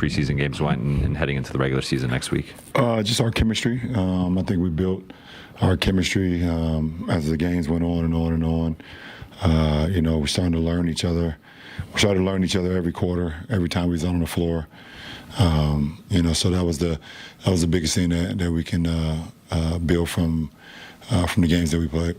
preseason games went and heading into the regular season next week? Just our chemistry. I think we built our chemistry as the games went on and on and on. We're starting to learn each other. We started to learn each other every quarter, every time we was on the floor. So that was the biggest thing that we can build from the games that we played.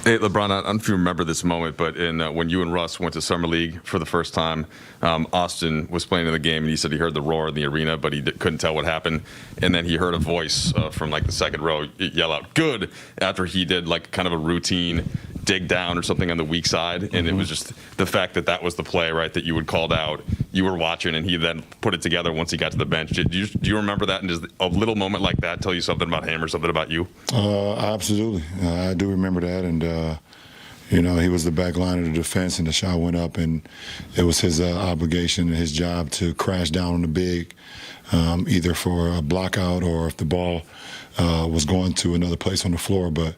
Hey, LeBron, I don't know if you remember this moment, but when you and Russ went to Summer League for the first time, Austin was playing in the game, and he said he heard the roar in the arena, but he couldn't tell what happened. And then he heard a voice from like the second row yell out, "Good," after he did like kind of a routine dig down or something on the weak side. And it was just the fact that was the play, right, that you had called out. You were watching, and he then put it together once he got to the bench. Do you remember that? And does a little moment like that tell you something about him or something about you? Absolutely. I do remember that. And, he was the back line of the defense, and the shot went up, and it was his obligation and his job to crash down on the big, either for a block out or if the ball was going to another place on the floor. But,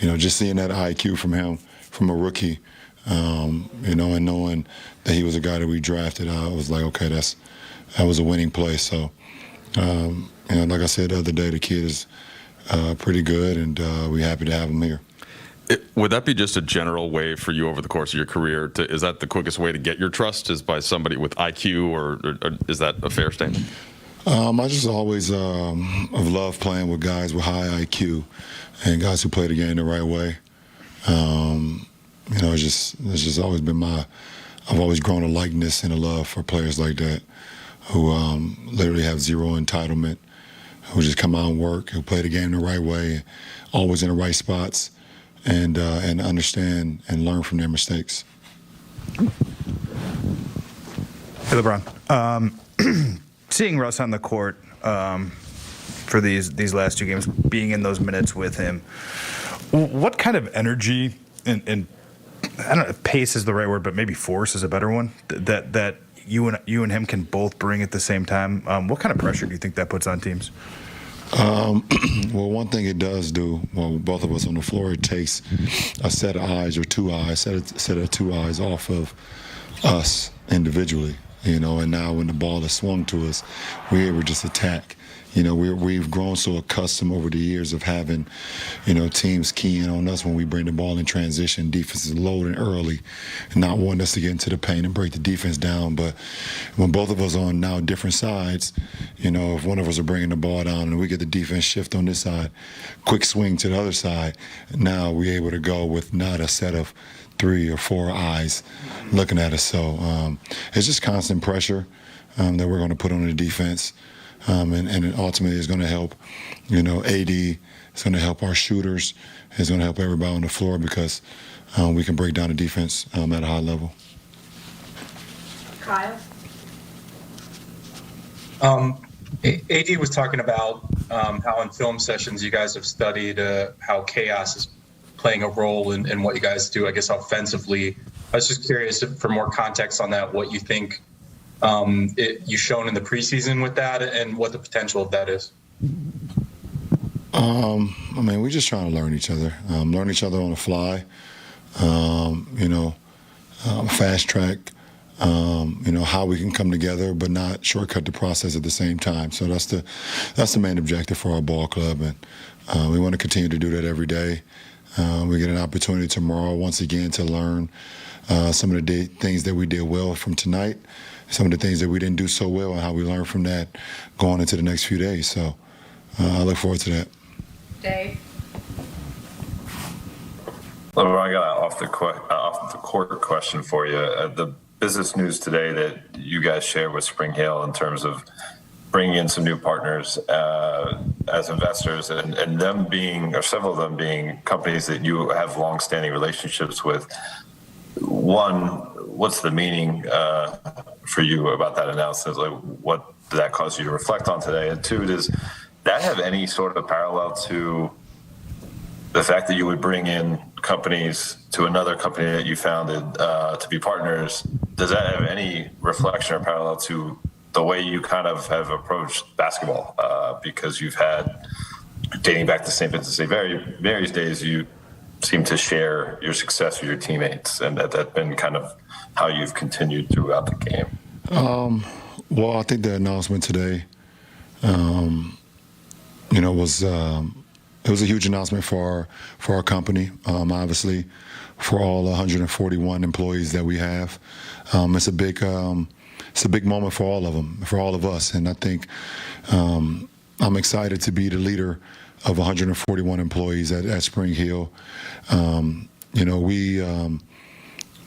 just seeing that IQ from him, from a rookie, and knowing that he was a guy that we drafted, I was like, okay, that was a winning play. So, like I said the other day, the kid is pretty good, and we're happy to have him here. Would that be just a general way for you over the course of your career? Is that the quickest way to get your trust, is by somebody with IQ, or is that a fair statement? I just always have loved playing with guys with high IQ and guys who play the game the right way. It's just always been I've always grown a likeness and a love for players like that who literally have zero entitlement, who just come out and work, who play the game the right way, always in the right spots, and understand and learn from their mistakes. Hey, LeBron. Seeing Russ on the court for these last two games, being in those minutes with him, what kind of energy and I don't know if pace is the right word, but maybe force is a better one, that you and him can both bring at the same time? What kind of pressure do you think that puts on teams? Well, one thing it does do, both of us on the floor, it takes a set of eyes or two eyes, set of two eyes off of us individually, and now when the ball is swung to us, we're able to just attack. We've grown so accustomed over the years of having, teams keying on us when we bring the ball in transition, defenses loading early, and not wanting us to get into the paint and break the defense down. But when both of us are on now different sides, if one of us are bringing the ball down and we get the defense shift on this side, quick swing to the other side, now we're able to go with not a set of 3 or 4 eyes looking at us. So it's just constant pressure that we're going to put on the defense. And it ultimately is going to help, AD. It's going to help our shooters. It's going to help everybody on the floor because we can break down the defense at a high level. Kyle? AD was talking about how in film sessions you guys have studied how chaos is playing a role in what you guys do, I guess, offensively. I was just curious for more context on that, what you think you've shown in the preseason with that and what the potential of that is. We're just trying to learn each other on the fly, fast track, how we can come together but not shortcut the process at the same time. So that's the main objective for our ball club, and we want to continue to do that every day. We get an opportunity tomorrow once again to learn some of the things that we did well from tonight, some of the things that we didn't do so well, and how we learn from that going into the next few days. So I look forward to that. Dave? LeBron, I got off the court question for you. The business news today that you guys shared with Spring Hill in terms of bringing in some new partners as investors, and them being, or several of them being, companies that you have long-standing relationships with. One, what's the meaning for you about that announcement? Like, what did that cause you to reflect on today? And two, does that have any sort of parallel to the fact that you would bring in companies to another company that you founded to be partners? Does that have any reflection or parallel to the way you kind of have approached basketball? Because you've had, dating back to St. Vincent St. Mary's days, you seem to share your success with your teammates, and that's been kind of how you've continued throughout the game. Well, I think the announcement today, was it was a huge announcement for our company. Obviously, for all 141 employees that we have, it's a big moment for all of them, for all of us. And I think I'm excited to be the leader of 141 employees at Spring Hill.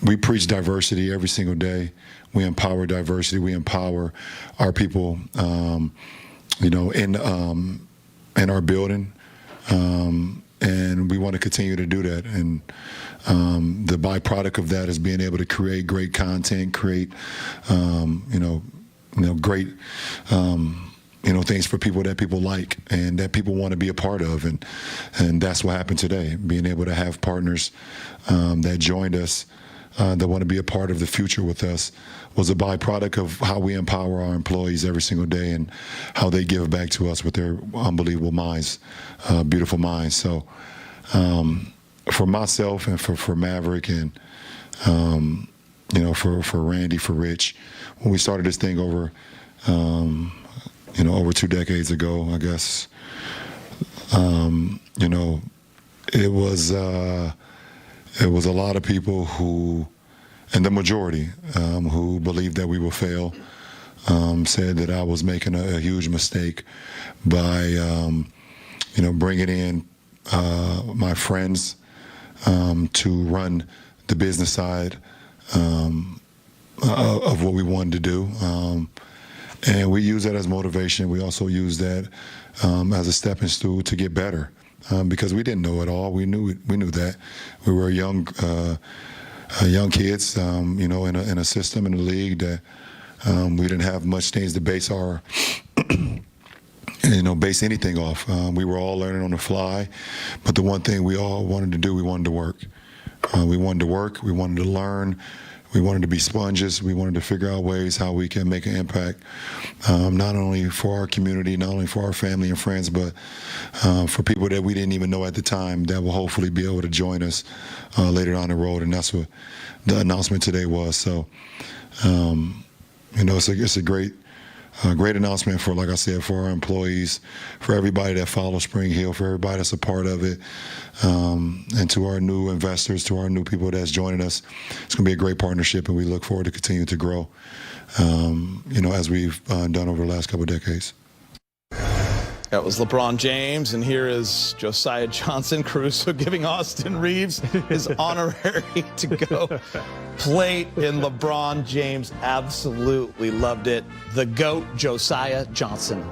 We preach diversity every single day. We empower diversity. We empower our people, in our building, and we want to continue to do that. And the byproduct of that is being able to create great content, create, great, things for people that people like and that people want to be a part of. And that's what happened today. Being able to have partners that joined us, that want to be a part of the future with us, was a byproduct of how we empower our employees every single day and how they give back to us with their unbelievable minds, beautiful minds. So for myself and for Maverick and, for Randy, for Rich, when we started this thing over 2 decades ago, I guess, it was a lot of people who, and the majority, who believed that we would fail, said that I was making a huge mistake by, bringing in my friends to run the business side of what we wanted to do. And we use that as motivation. We also use that as a stepping stool to get better. Because we didn't know it all. We knew that. We were young kids, in a system, in a league that we didn't have much things to base our, base anything off. We were all learning on the fly, but the one thing we all wanted to do, we wanted to work. We wanted to work. We wanted to learn. We wanted to be sponges. We wanted to figure out ways how we can make an impact, not only for our community, not only for our family and friends, but for people that we didn't even know at the time that will hopefully be able to join us later down the road. And that's what the announcement today was. So, it's a great announcement for, like I said, for our employees, for everybody that follows Spring Hill, for everybody that's a part of it, and to our new investors, to our new people that's joining us. It's going to be a great partnership, and we look forward to continue to grow, as we've done over the last couple of decades. That was LeBron James, and here is Josiah Johnson Caruso giving Austin Reeves his honorary to go plate in LeBron James. Absolutely loved it. The GOAT, Josiah Johnson.